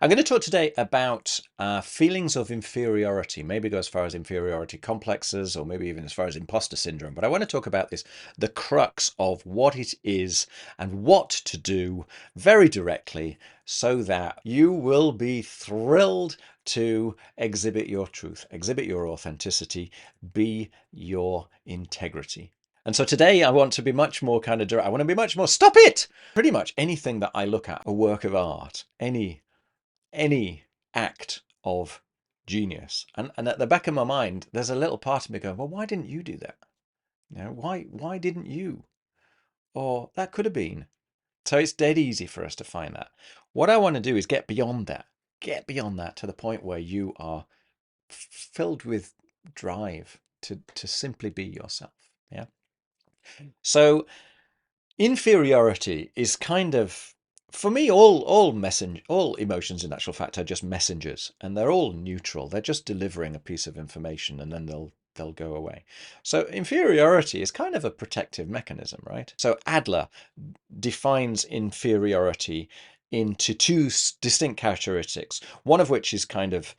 I'm going to talk today about feelings of inferiority. Maybe go as far as inferiority complexes, or maybe even as far as imposter syndrome. But I want to talk about this, the crux of what it is and what to do very directly so that you will be thrilled to exhibit your truth, exhibit your authenticity, be your integrity. And so today I want to be much more kind of direct. I want to be much more, stop it! Pretty much anything that I look at, a work of art, any act of genius. And at the back of my mind, there's a little part of me going, well, why didn't you do that? You know, why didn't you? Or that could have been. So it's dead easy for us to find that. What I want to do is get beyond that. Get beyond that to the point where you are filled with drive to simply be yourself. Yeah. So inferiority is kind of, for me, all emotions in actual fact are just messengers, and they're all neutral. They're just delivering a piece of information, and then they'll go away. So inferiority is kind of a protective mechanism, right? So Adler defines inferiority into two distinct characteristics, one of which is kind of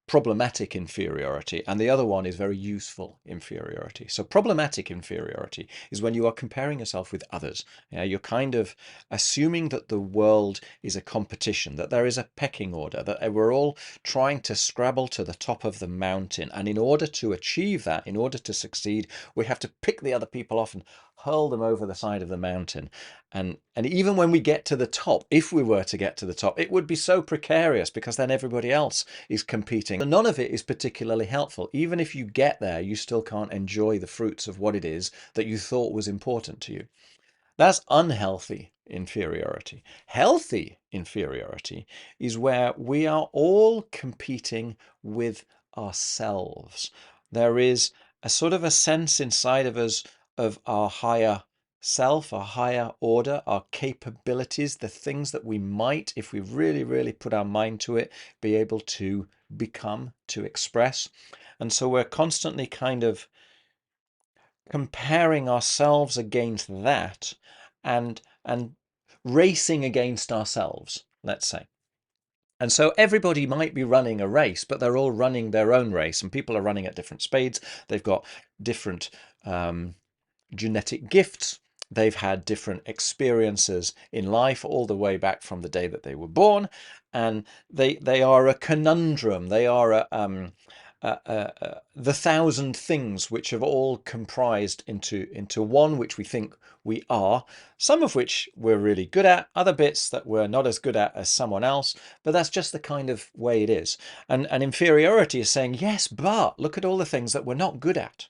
problematic inferiority, and the other one is very useful inferiority. So problematic inferiority is when you are comparing yourself with others. Yeah, you're kind of assuming that the world is a competition, that there is a pecking order, that we're all trying to scrabble to the top of the mountain. And in order to achieve that, in order to succeed, we have to pick the other people off and hurl them over the side of the mountain. And even when we get to the top, if we were to get to the top, it would be so precarious because then everybody else is competing. None of it is particularly helpful. Even if you get there, you still can't enjoy the fruits of what it is that you thought was important to you. That's unhealthy inferiority. Healthy inferiority is where we are all competing with ourselves. There is a sort of a sense inside of us of our higher self, our higher order, our capabilities, the things that we might, if we really, really put our mind to it, be able to become, to express. And so we're constantly kind of comparing ourselves against that and racing against ourselves, let's say. And so everybody might be running a race, but they're all running their own race, and people are running at different speeds. They've got different genetic gifts. They've had different experiences in life all the way back from the day that they were born, and they are a conundrum. They are the thousand things which have all comprised into one, which we think we are, some of which we're really good at, other bits that we're not as good at as someone else, but that's just the kind of way it is. And inferiority is saying, yes, but look at all the things that we're not good at.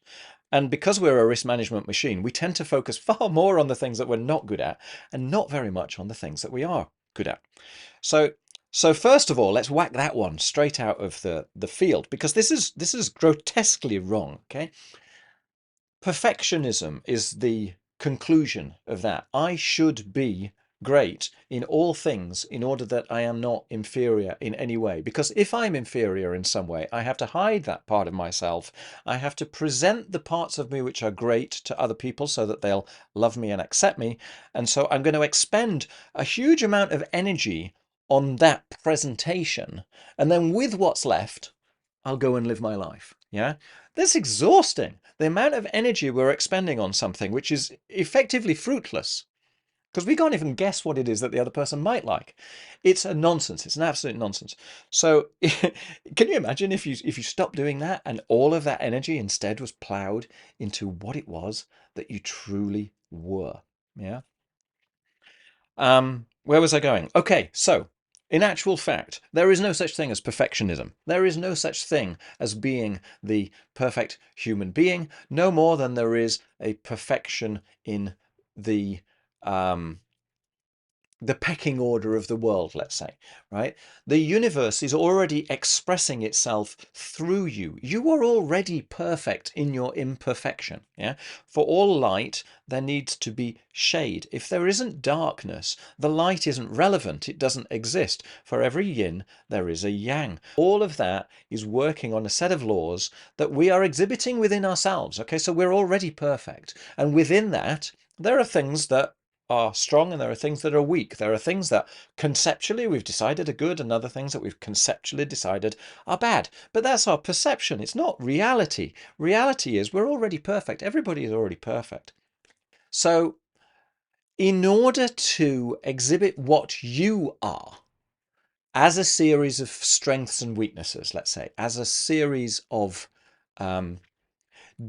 And because we're a risk management machine, we tend to focus far more on the things that we're not good at and not very much on the things that we are good at. So first of all, let's whack that one straight out of the field, because this is grotesquely wrong, okay? Perfectionism is the conclusion of that. I should be great in all things in order that I am not inferior in any way. Because if I'm inferior in some way, I have to hide that part of myself. I have to present the parts of me which are great to other people so that they'll love me and accept me. And so I'm going to expend a huge amount of energy on that presentation. And then with what's left, I'll go and live my life. Yeah. That's exhausting. The amount of energy we're expending on something which is effectively fruitless because we can't even guess what it is that the other person might like. It's a nonsense. It's an absolute nonsense. So can you imagine if you stopped doing that and all of that energy instead was plowed into what it was that you truly were? Yeah. Where was I going? Okay, so in actual fact, there is no such thing as perfectionism. There is no such thing as being the perfect human being, no more than there is a perfection in the um, the pecking order of the world, let's say, right? The universe is already expressing itself through you. You are already perfect in your imperfection. Yeah. For all light, there needs to be shade. If there isn't darkness, the light isn't relevant. It doesn't exist. For every yin, there is a yang. All of that is working on a set of laws that we are exhibiting within ourselves. Okay, so we're already perfect. And within that, there are things that are strong and there are things that are weak. There are things that conceptually we've decided are good and other things that we've conceptually decided are bad. But that's our perception. It's not reality. Reality is we're already perfect. Everybody is already perfect. So in order to exhibit what you are as a series of strengths and weaknesses, let's say, as a series of um,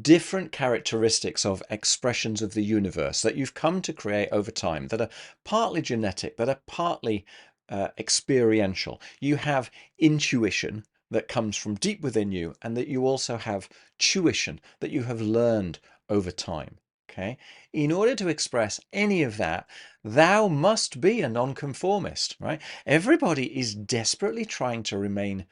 different characteristics of expressions of the universe that you've come to create over time that are partly genetic, that are partly experiential. You have intuition that comes from deep within you, and that you also have tuition that you have learned over time. Okay. In order to express any of that, thou must be a nonconformist, right? Everybody is desperately trying to remain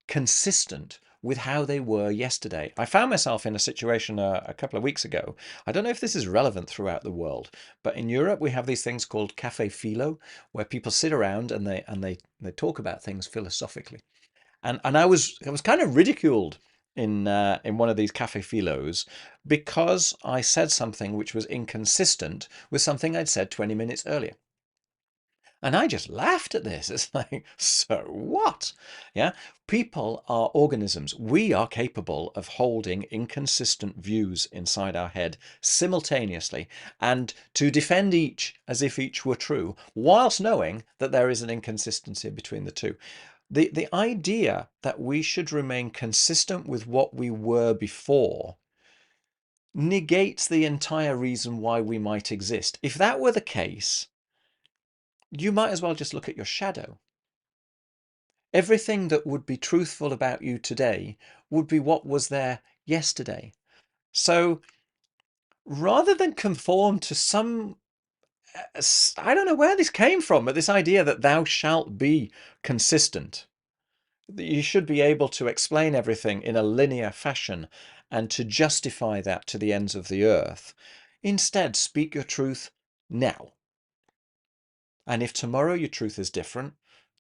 consistent with how they were yesterday. I found myself in a situation a couple of weeks ago. I don't know if this is relevant throughout the world, but in Europe we have these things called cafe philo, where people sit around and they talk about things philosophically. And I was kind of ridiculed in one of these cafe philos because I said something which was inconsistent with something I'd said 20 minutes earlier. And I just laughed at this. It's like, so what? Yeah. People are organisms. We are capable of holding inconsistent views inside our head simultaneously and to defend each as if each were true, whilst knowing that there is an inconsistency between the two. The idea that we should remain consistent with what we were before negates the entire reason why we might exist. If that were the case, you might as well just look at your shadow. Everything that would be truthful about you today would be what was there yesterday. So rather than conform to some, I don't know where this came from, but this idea that thou shalt be consistent, that you should be able to explain everything in a linear fashion and to justify that to the ends of the earth. Instead, speak your truth now. And if tomorrow your truth is different,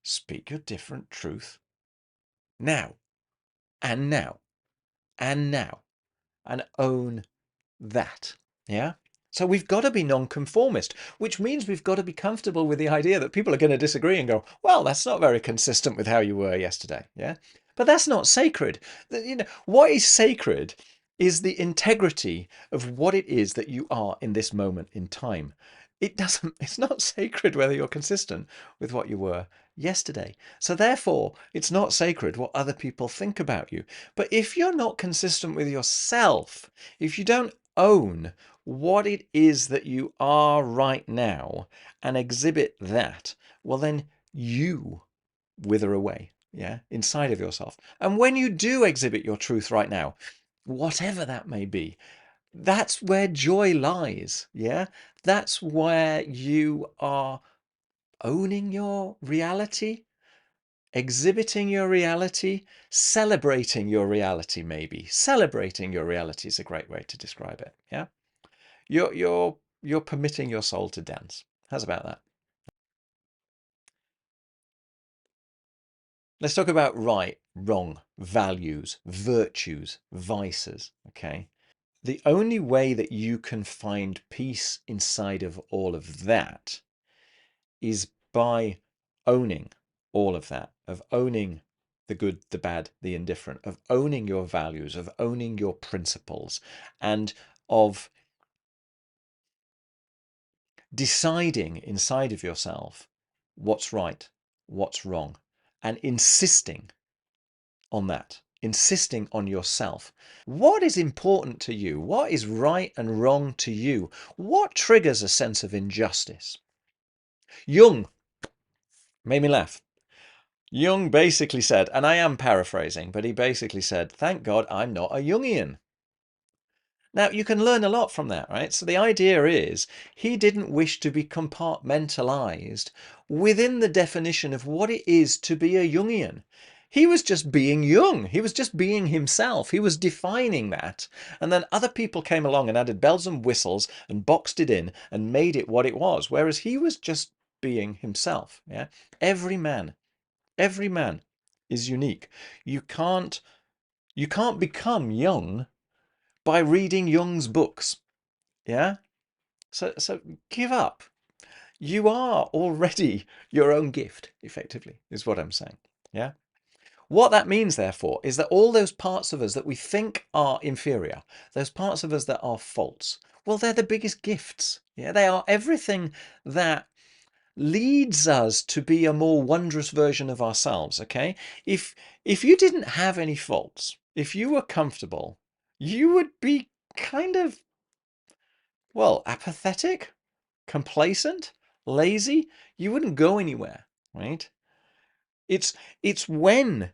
speak your different truth now and now and now and own that. Yeah. So we've got to be non-conformist, which means we've got to be comfortable with the idea that people are going to disagree and go, well, that's not very consistent with how you were yesterday. Yeah. But that's not sacred. What is sacred is the integrity of what it is that you are in this moment in time. It's not sacred whether you're consistent with what you were yesterday. So therefore, it's not sacred what other people think about you. But if you're not consistent with yourself, if you don't own what it is that you are right now and exhibit that, well, then you wither away, yeah, inside of yourself. And when you do exhibit your truth right now, whatever that may be, that's where joy lies, yeah? That's where you are owning your reality, exhibiting your reality, celebrating your reality, maybe. Celebrating your reality is a great way to describe it, yeah? You're permitting your soul to dance. How's about that? Let's talk about right, wrong, values, virtues, vices, okay? The only way that you can find peace inside of all of that is by owning all of that, of owning the good, the bad, the indifferent, of owning your values, of owning your principles, and of deciding inside of yourself what's right, what's wrong, and insisting on that, insisting on yourself. What is important to you? What is right and wrong to you? What triggers a sense of injustice? Jung made me laugh. Jung basically said, and I am paraphrasing, but he basically said, thank God I'm not a Jungian. Now, you can learn a lot from that, right? So the idea is he didn't wish to be compartmentalized within the definition of what it is to be a Jungian. He was just being Jung. He was just being himself. He was defining that. And then other people came along and added bells and whistles and boxed it in and made it what it was, whereas he was just being himself. Yeah. Every man is unique. You can't become Jung by reading Jung's books. Yeah? So give up. You are already your own gift, effectively, is what I'm saying. Yeah. What that means, therefore, is that all those parts of us that we think are inferior, those parts of us that are false, well, they're the biggest gifts. Yeah, they are everything that leads us to be a more wondrous version of ourselves. Okay, if you didn't have any faults, if you were comfortable, you would be kind of, well, apathetic, complacent, lazy. You wouldn't go anywhere, right? It's it's when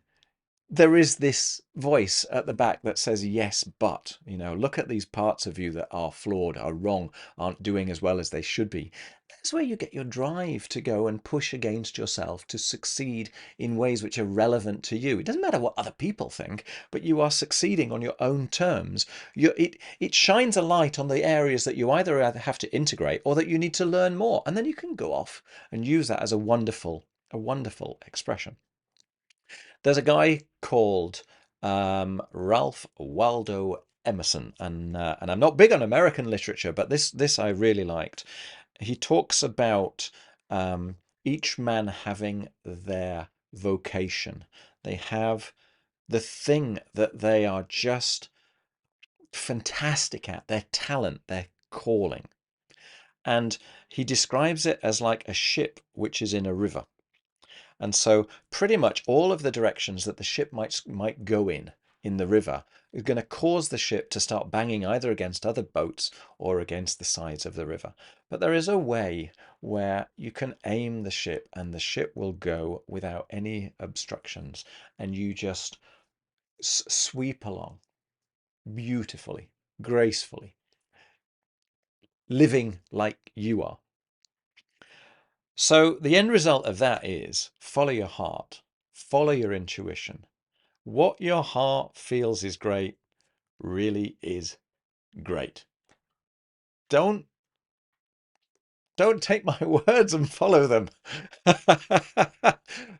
there is this voice at the back that says, yes, but, look at these parts of you that are flawed, are wrong, aren't doing as well as they should be. That's where you get your drive to go and push against yourself to succeed in ways which are relevant to you. It doesn't matter what other people think, but you are succeeding on your own terms. It shines a light on the areas that you either have to integrate or that you need to learn more. And then you can go off and use that as a wonderful expression. There's a guy called Ralph Waldo Emerson, and I'm not big on American literature, but this I really liked. He talks about each man having their vocation. They have the thing that they are just fantastic at, their talent, their calling. And he describes it as like a ship which is in a river. And so pretty much all of the directions that the ship might go in the river is going to cause the ship to start banging either against other boats or against the sides of the river. But there is a way where you can aim the ship and the ship will go without any obstructions, and you just sweep along beautifully, gracefully, living like you are. So the end result of that is follow your heart, follow your intuition. What your heart feels is great really is great. Don't Don't take my words and follow them.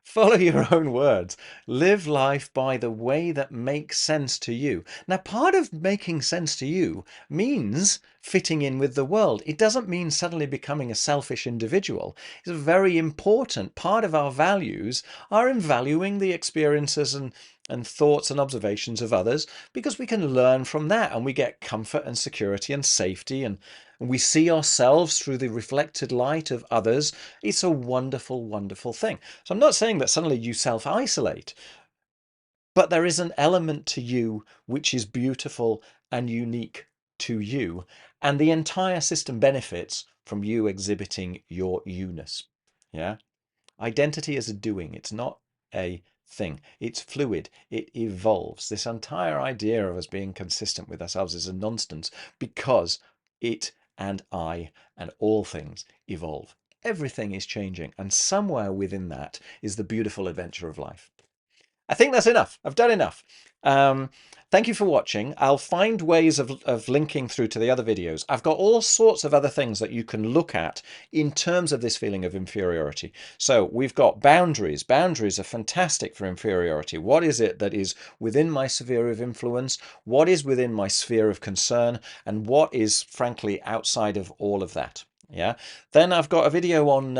Follow your own words. Live life by the way that makes sense to you. Now, part of making sense to you means fitting in with the world. It doesn't mean suddenly becoming a selfish individual. It's a very important part of our values are in valuing the experiences and thoughts and observations of others, because we can learn from that and we get comfort and security and safety, and we see ourselves through the reflected light of others. It's a wonderful, wonderful thing. So I'm not saying that suddenly you self-isolate, but there is an element to you which is beautiful and unique to you. And the entire system benefits from you exhibiting your you-ness. Yeah. Identity is a doing. It's not a thing. It's fluid. It evolves. This entire idea of us being consistent with ourselves is a nonsense, because it and I and all things evolve. Everything is changing, and somewhere within that is the beautiful adventure of life. I think that's enough. I've done enough. Thank you for watching. I'll find ways of linking through to the other videos. I've got all sorts of other things that you can look at in terms of this feeling of inferiority. So we've got boundaries. Boundaries are fantastic for inferiority. What is it that is within my sphere of influence? What is within my sphere of concern? And what is, frankly, outside of all of that? Yeah. Then I've got a video on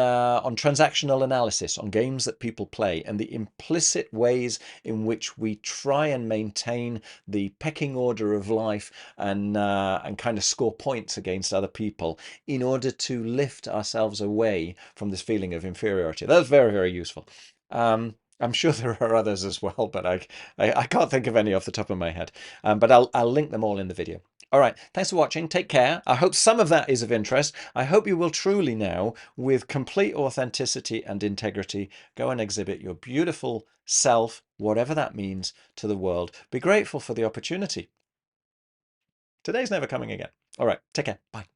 transactional analysis, on games that people play and the implicit ways in which we try and maintain the pecking order of life and kind of score points against other people in order to lift ourselves away from this feeling of inferiority. That's very, very useful. I'm sure there are others as well, but I can't think of any off the top of my head. But I'll link them all in the video. All right, thanks for watching. Take care. I hope some of that is of interest. I hope you will truly now, with complete authenticity and integrity, go and exhibit your beautiful self, whatever that means, to the world. Be grateful for the opportunity. Today's never coming again. All right, take care. Bye.